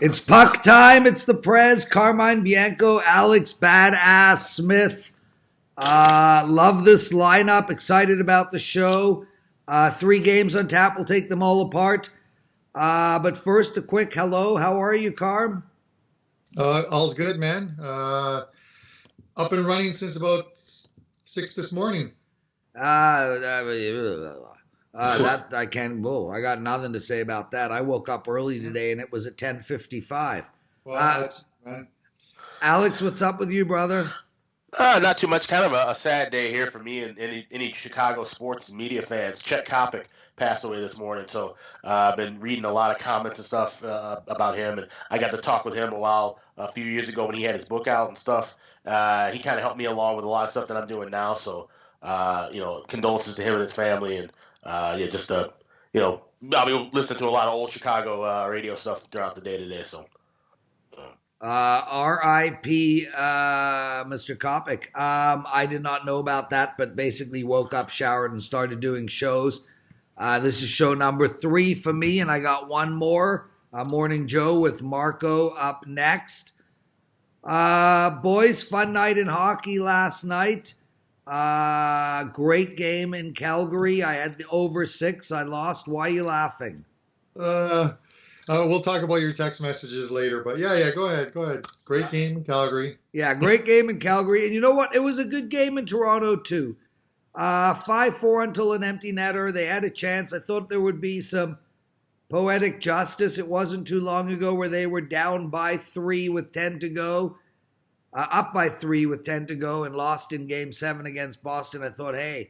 It's puck time. It's the Prez, Carmine Bianco, Alex Badass Smith. Love this lineup. Excited about the show. 3 games on tap. We'll take them all apart. But first, a quick hello. How are you, Carm? All's good, man. Up and running since about 6 this morning. That I can't. Whoa, I got nothing to say about that. I woke up early today and it was at 10:55. Well, that's man. Alex, what's up with you, brother? Not too much. Kind of a sad day here for me and any Chicago sports and media fans. Chet Kopic passed away this morning, so I've been reading a lot of comments and stuff about him, and I got to talk with him a few years ago when he had his book out and stuff. He kind of helped me along with a lot of stuff that I'm doing now. So, condolences to him and his family, and I'll be listening to a lot of old Chicago radio stuff throughout the day today. So. R.I.P. Mr. Kopic. I did not know about that, but basically woke up, showered, and started doing shows. This is show number 3 for me, and I got one more. Morning Joe with Marco up next. Boys, fun night in hockey last night. Great game in Calgary. I had the over 6. I lost. Why are you laughing? We'll talk about your text messages later, but yeah, go ahead. Great game in Calgary. Yeah, great game in Calgary. And you know what? It was a good game in Toronto, too. 5-4 until an empty netter. They had a chance. I thought there would be some poetic justice. It wasn't too long ago where they were down by 3 with 10 to go. Up by 3 with 10 to go and lost in Game 7 against Boston. I thought, hey,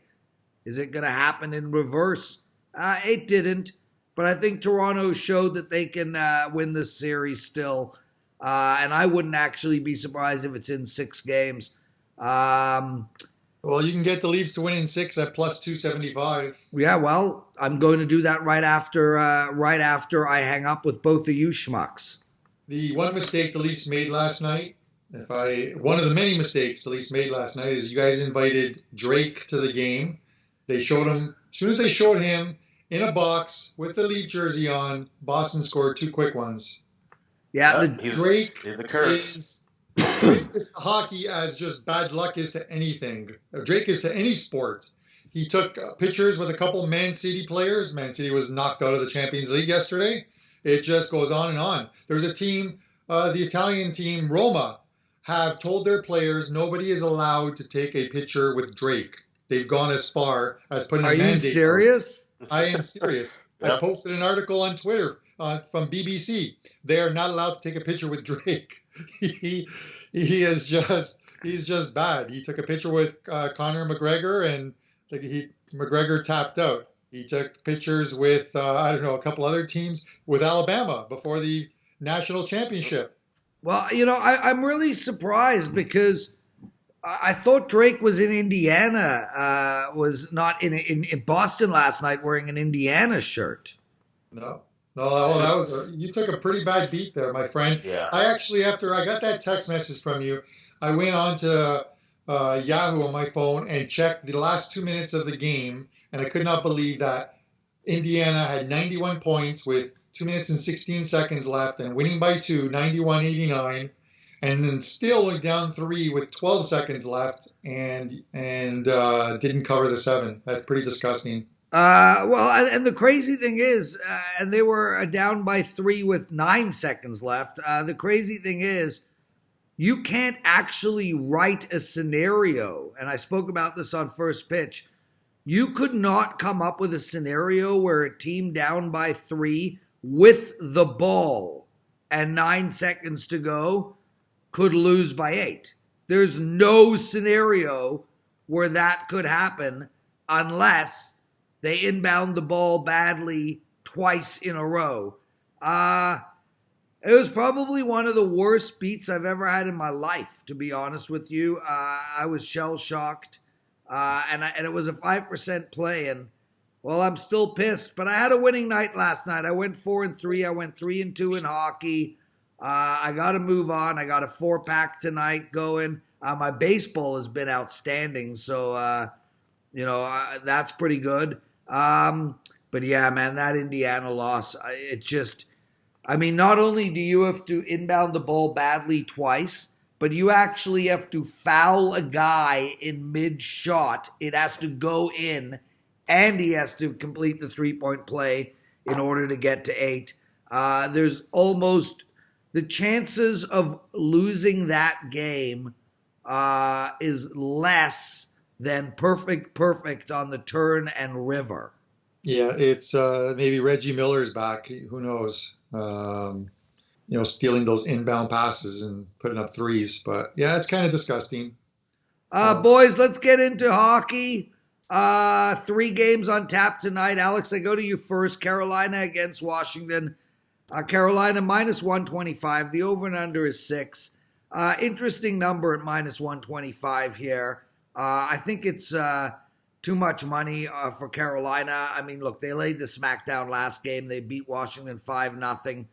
is it going to happen in reverse? It didn't. But I think Toronto showed that they can win this series still. And I wouldn't actually be surprised if it's in 6 games. Well, you can get the Leafs to win in 6 at plus 275. Yeah, well, I'm going to do that right after I hang up with both of you schmucks. The one mistake the Leafs made last night, one of the many mistakes the Leafs made last night is you guys invited Drake to the game. They showed him, as soon as they showed him in a box with the Leaf jersey on, Boston scored 2 quick ones. Yeah, Drake is hockey as just bad luck is to anything. Drake is to any sport. He took pictures with a couple Man City players. Man City was knocked out of the Champions League yesterday. It just goes on and on. There's a team, the Italian team, Roma, have told their players nobody is allowed to take a picture with Drake. They've gone as far as putting a mandate. Are you serious? I am serious. Yep. I posted an article on Twitter from BBC. They are not allowed to take a picture with Drake. He's just bad. He took a picture with Conor McGregor, and McGregor tapped out. He took pictures with a couple other teams with Alabama before the national championship. Well, I'm really surprised because I thought Drake was in Indiana, was not in Boston last night wearing an Indiana shirt. No, you took a pretty bad beat there, my friend. Yeah. I actually, after I got that text message from you, I went on to Yahoo on my phone and checked the last 2 minutes of the game, and I could not believe that Indiana had 91 points with 2 minutes and 16 seconds left and winning by 2, 91-89. And then still went down 3 with 12 seconds left and didn't cover the 7. That's pretty disgusting. And the crazy thing is, and they were down by 3 with 9 seconds left. The crazy thing is, you can't actually write a scenario. And I spoke about this on First Pitch. You could not come up with a scenario where a team down by 3 with the ball and 9 seconds to go could lose by 8. There's no scenario where that could happen unless they inbound the ball badly twice in a row. It was probably one of the worst beats I've ever had in my life, to be honest with you. I was shell-shocked, and it was a 5% play, and, well, I'm still pissed. But I had a winning night last night. I went 4-3. I went 3-2 in hockey. I got to move on. I got a 4-pack tonight going. My baseball has been outstanding, so, that's pretty good. But yeah, man, that Indiana loss, it just, I mean, not only do you have to inbound the ball badly twice, but you actually have to foul a guy in mid-shot. It has to go in, and he has to complete the three-point play in order to get to 8. There's almost the chances of losing that game is less than perfect on the turn and river. Yeah, it's maybe Reggie Miller's back. Who knows? Stealing those inbound passes and putting up threes. But yeah, it's kind of disgusting. Boys, let's get into hockey. 3 games on tap tonight. Alex, I go to you first. Carolina against Washington. Carolina minus 125. The over and under is 6. Interesting number at minus 125 here. I think it's too much money for Carolina. I mean, look, they laid the smackdown last game. They beat Washington 5-0.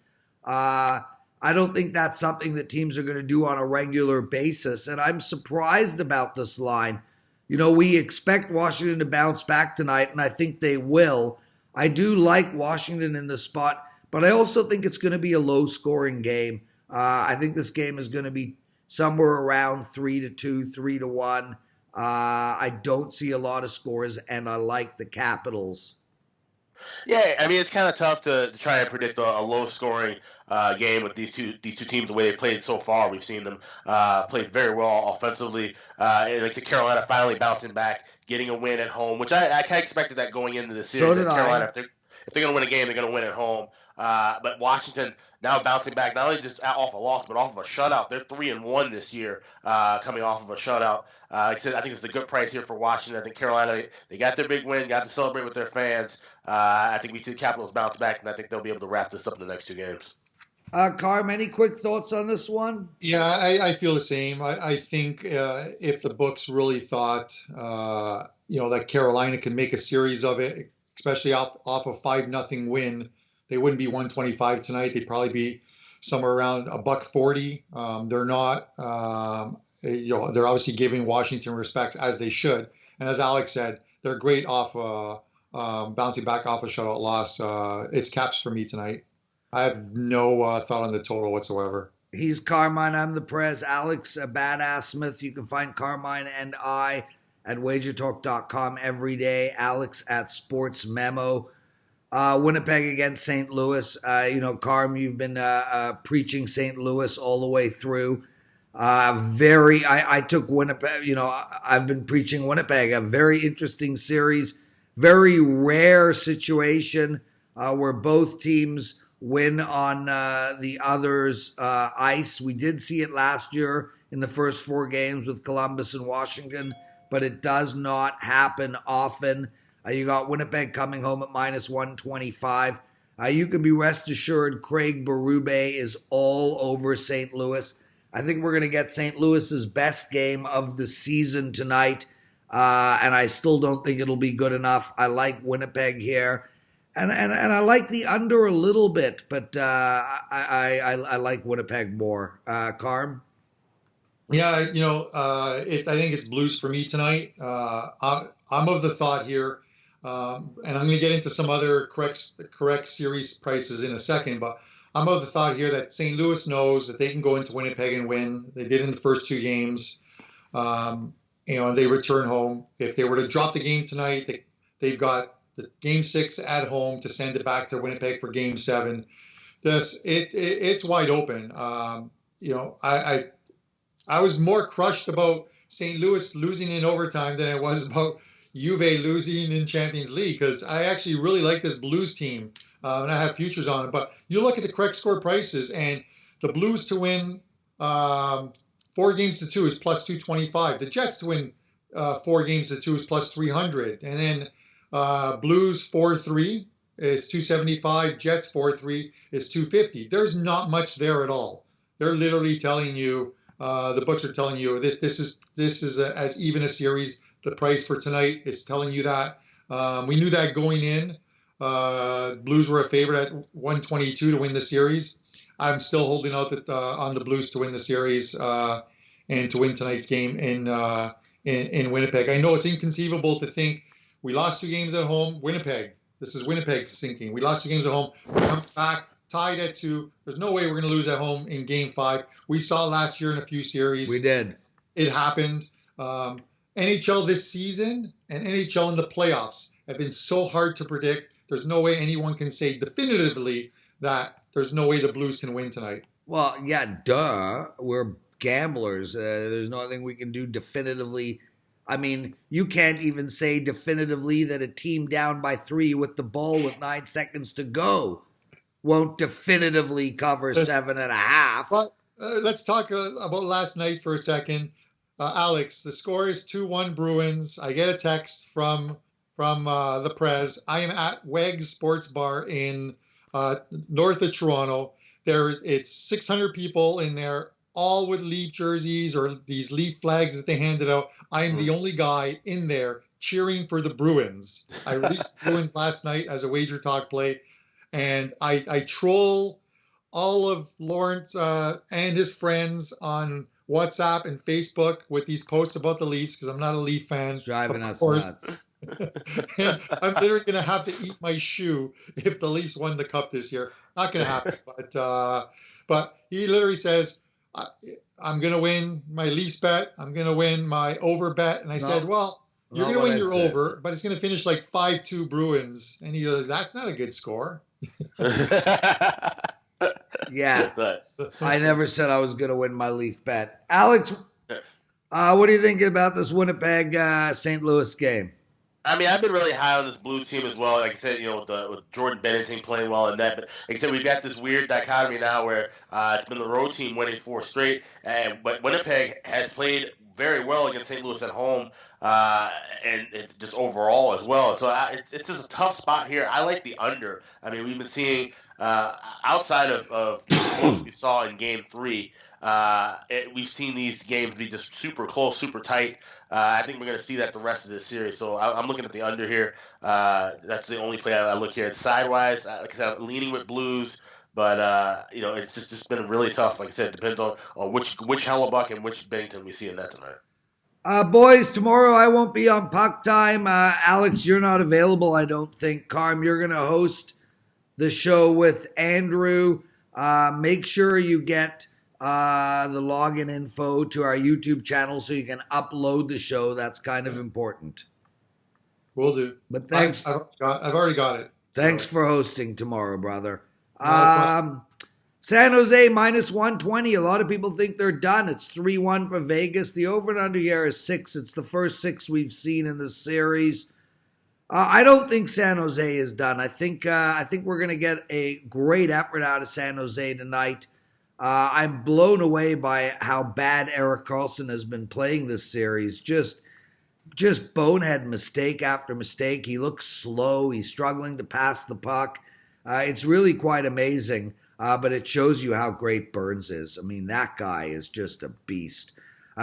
I don't think that's something that teams are going to do on a regular basis, and I'm surprised about this line. We expect Washington to bounce back tonight, and I think they will. I do like Washington in the spot, but I also think it's going to be a low-scoring game. I think this game is going to be somewhere around 3-2, 3-1. I don't see a lot of scores, and I like the Capitals. Yeah, I mean, it's kind of tough to try and predict a low-scoring game with these two teams the way they played so far. We've seen them play very well offensively. Like the Carolina finally bouncing back, getting a win at home, which I kind of expected that going into the series. So did Carolina, if they're going to win a game, they're going to win at home. But Washington now bouncing back, not only just off a loss, but off of a shutout. They're 3-1 this year, coming off of a shutout. Like I said, I think it's a good price here for Washington. I think Carolina, they got their big win, got to celebrate with their fans. I think we see the Capitals bounce back, and I think they'll be able to wrap this up in the next 2 games. Carm, any quick thoughts on this one? Yeah, I feel the same. I think if the books really thought, that Carolina can make a series of it, especially off a 5-0 win, they wouldn't be 125 tonight. They'd probably be somewhere around $140. They're not. They're obviously giving Washington respect as they should. And as Alex said, they're great off bouncing back off a shutout loss. It's Caps for me tonight. I have no thought on the total whatsoever. He's Carmine. I'm the Prez. Alex, Badass Smith. You can find Carmine and I at WagerTalk.com every day. Alex at Sports Memo. Winnipeg against St. Louis. Carm, you've been preaching St. Louis all the way through. I took Winnipeg. I've been preaching Winnipeg. A very interesting series. Very rare situation where both teams win on the other's ice. We did see it last year in the first 4 games with Columbus and Washington, but it does not happen often. You got Winnipeg coming home at minus 125. You can be rest assured Craig Berube is all over St. Louis. I think we're going to get St. Louis's best game of the season tonight, and I still don't think it'll be good enough. I like Winnipeg here, and I like the under a little bit, but I like Winnipeg more. Carm? Yeah, I think it's Blues for me tonight. I'm of the thought here, and I'm going to get into some other correct series prices in a second, but I'm of the thought here that St. Louis knows that they can go into Winnipeg and win. They did in the first 2 games. They return home. If they were to drop the game tonight, they've got the game 6 at home to send it back to Winnipeg for game 7. It's wide open. I was more crushed about St. Louis losing in overtime than I was about Juve losing in Champions League, because I actually really like this Blues team, and I have futures on it. But you look at the correct score prices, and the Blues to win 4 games to 2 is plus 225. The Jets to win 4 games to 2 is plus 300. And then Blues 4-3 is 275. Jets 4-3 is 250. There's not much there at all. They're literally telling you, the books are telling you this is as even a series. The price for tonight is telling you that. We knew that going in. Blues were a favorite at 122 to win the series. I'm still holding out on the Blues to win the series and to win tonight's game in Winnipeg. I know it's inconceivable to think we lost 2 games at home. Winnipeg. This is Winnipeg sinking. We lost 2 games at home. We come back tied at 2. There's no way we're going to lose at home in Game 5. We saw last year in a few series. We did. It happened. NHL this season and NHL in the playoffs have been so hard to predict. There's no way anyone can say definitively that there's no way the Blues can win tonight. Well, yeah, duh. We're gamblers. There's nothing we can do definitively. I mean, you can't even say definitively that a team down by 3 with the ball with 9 seconds to go won't definitively cover 7.5. But let's talk about last night for a second. Alex, the score is 2-1 Bruins. I get a text from the Prez. I am at Weg's Sports Bar in north of Toronto. It's 600 people in there, all with Leaf jerseys or these Leaf flags that they handed out. I am the only guy in there cheering for the Bruins. I released the Bruins last night as a WagerTalk play, and I troll all of Lawrence and his friends on WhatsApp and Facebook with these posts about the Leafs because I'm not a Leaf fan. It's driving us nuts. I'm literally going to have to eat my shoe if the Leafs won the cup this year. Not going to happen. But he literally says, I'm going to win my Leafs bet. I'm going to win my over bet. And I said, well, you're going to win your over, but it's going to finish like 5-2 Bruins. And he goes, that's not a good score. Yeah, I never said I was going to win my Leaf bet. Alex, what are you thinking about this Winnipeg St. Louis game? I mean, I've been really high on this Blues team as well. Like I said, with Jordan Bennington playing well in that. But like I said, we've got this weird dichotomy now where it's been the road team winning 4 straight, but Winnipeg has played very well against St. Louis at home, and it's just overall as well. So it's just a tough spot here. I like the under. I mean, we've been seeing outside of what we saw in Game 3. We've seen these games be just super close, super tight. I think we're going to see that the rest of this series. So I'm looking at the under here. That's the only play I look here. It's sidewise. Like I said, I'm leaning with Blues, but it's just been really tough. Like I said, it depends on which Hellebuck and which Bennington we see in that tonight. Boys, tomorrow I won't be on PuckTime. Alex, you're not available, I don't think. Carm, you're going to host the show with Andrew. Make sure you get the login info to our YouTube channel so you can upload the show. That's kind of important. Will do. But thanks. I've already got it. Thanks for hosting tomorrow, brother. San Jose minus 120. A lot of people think they're done. It's 3-1 for Vegas. The over and under here is 6. It's the first 6 we've seen in the series. I don't think San Jose is done. I think we're going to get a great effort out of San Jose tonight. I'm blown away by how bad Erik Karlsson has been playing this series. Just bonehead mistake after mistake. He looks slow. He's struggling to pass the puck. It's really quite amazing, but it shows you how great Burns is. I mean, that guy is just a beast.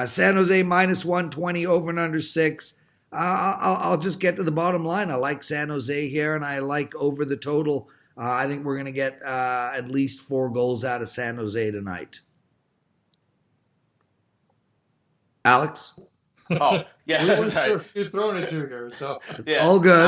San Jose minus 120, over and under 6. I'll just get to the bottom line. I like San Jose here, and I like over the total. I think we're going to get at least 4 goals out of San Jose tonight. Alex? Oh, yeah. You're throwing it to here, so yeah. All good.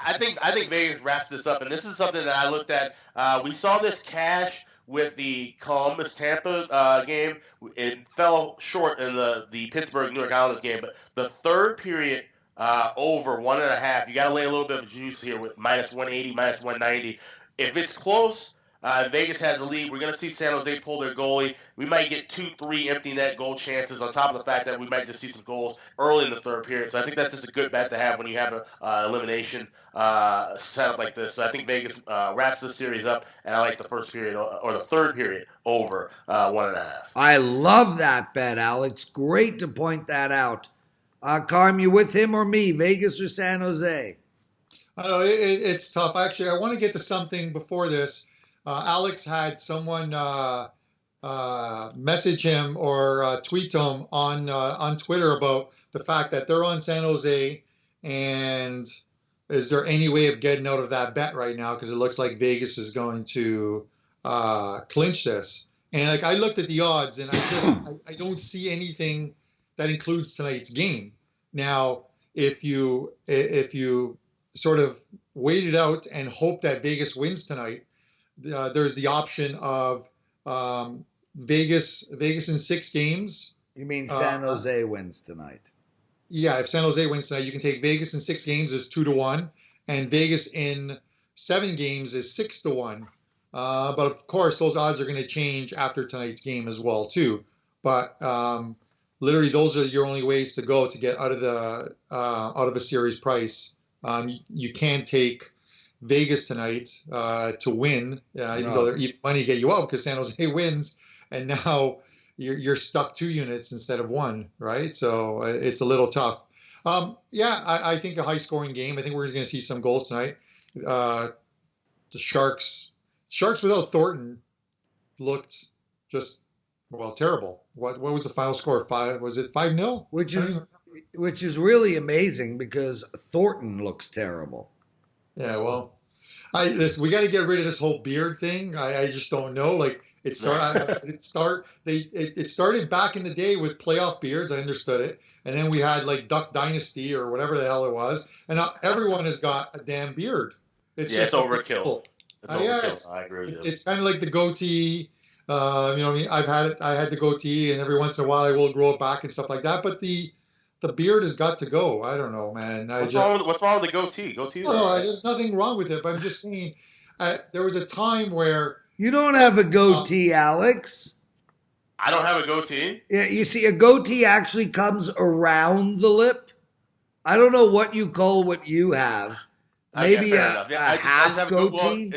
I think Vegas wraps this up, and this is something that I looked at. We saw this cash with the Columbus Tampa game. It fell short in the Pittsburgh New York Islanders game, but the third period over 1.5. You got to lay a little bit of juice here with minus 180, minus 190. If it's close, Vegas has the lead. We're going to see San Jose pull their goalie. We might get 2-3 empty net goal chances on top of the fact that we might just see some goals early in the third period. So I think that's just a good bet to have when you have an elimination setup like this. So I think Vegas wraps this series up, and I like the first period or the third period over 1.5. I love that bet, Alex. Great to point that out. Carm, you with him or me? Vegas or San Jose? I don't know, it's tough. Actually, I want to get to something before this. Alex had someone message him or tweet to him on Twitter about the fact that they're on San Jose, and is there any way of getting out of that bet right now? Because it looks like Vegas is going to clinch this. And like I looked at the odds, and I don't see anything that includes tonight's game. Now, if you sort of wait it out and hope that Vegas wins tonight, there's the option of Vegas in 6 games. You mean San Jose wins tonight? Yeah, if San Jose wins tonight, you can take Vegas in 6 games is 2-1, and Vegas in 7 games is 6-1. But of course, those odds are going to change after tonight's game as well too. But literally, those are your only ways to go to get out of a series price. You can't take Vegas tonight to win, even though they're even money to get you out because San Jose wins, and now you're stuck 2 units instead of 1, right? So it's a little tough. I think a high-scoring game. I think we're going to see some goals tonight. The Sharks without Thornton looked just terrible. What was the final score? Was it 5-0? Which is really amazing because Thornton looks terrible. Yeah, well, we got to get rid of this whole beard thing. I just don't know. Like it started back in the day with playoff beards. I understood it, and then we had like Duck Dynasty or whatever the hell it was, and now everyone has got a damn beard. It's overkill. I agree with you. It's kind of like the goatee. I mean, I had the goatee, and every once in a while I will grow it back and stuff like that. But the beard has got to go. I don't know, man. What's wrong with the goatee? There's nothing wrong with it. But I'm just saying, there was a time where you don't have a goatee, Alex. I don't have a goatee. Yeah, you see, a goatee actually comes around the lip. I don't know what you call what you have. Maybe a half goatee.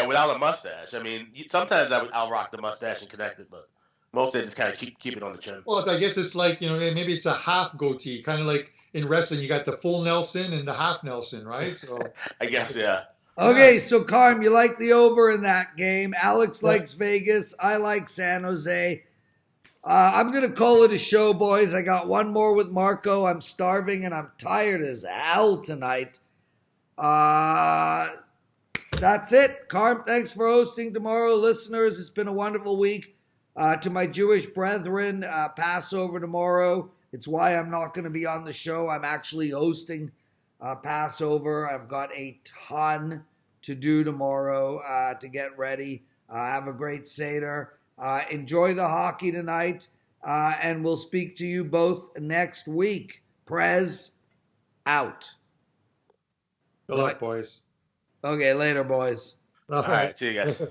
Without a mustache. I mean, sometimes I'll rock the mustache and connect it, but mostly I just kind of keep it on the chin. Well, I guess it's like, maybe it's a half goatee, kind of like in wrestling, you got the full Nelson and the half Nelson, right? So I guess, yeah. Okay, so Carm, you like the over in that game. Alex likes Vegas. I like San Jose. I'm going to call it a show, boys. I got one more with Marco. I'm starving and I'm tired as hell tonight. That's it. Carm, thanks for hosting tomorrow. Listeners, it's been a wonderful week. To my Jewish brethren, Passover tomorrow. It's why I'm not going to be on the show. I'm actually hosting Passover. I've got a ton to do tomorrow to get ready. Have a great Seder. Enjoy the hockey tonight. And we'll speak to you both next week. Prez, out. Good luck, boys. Okay, later, boys. All right, see you guys.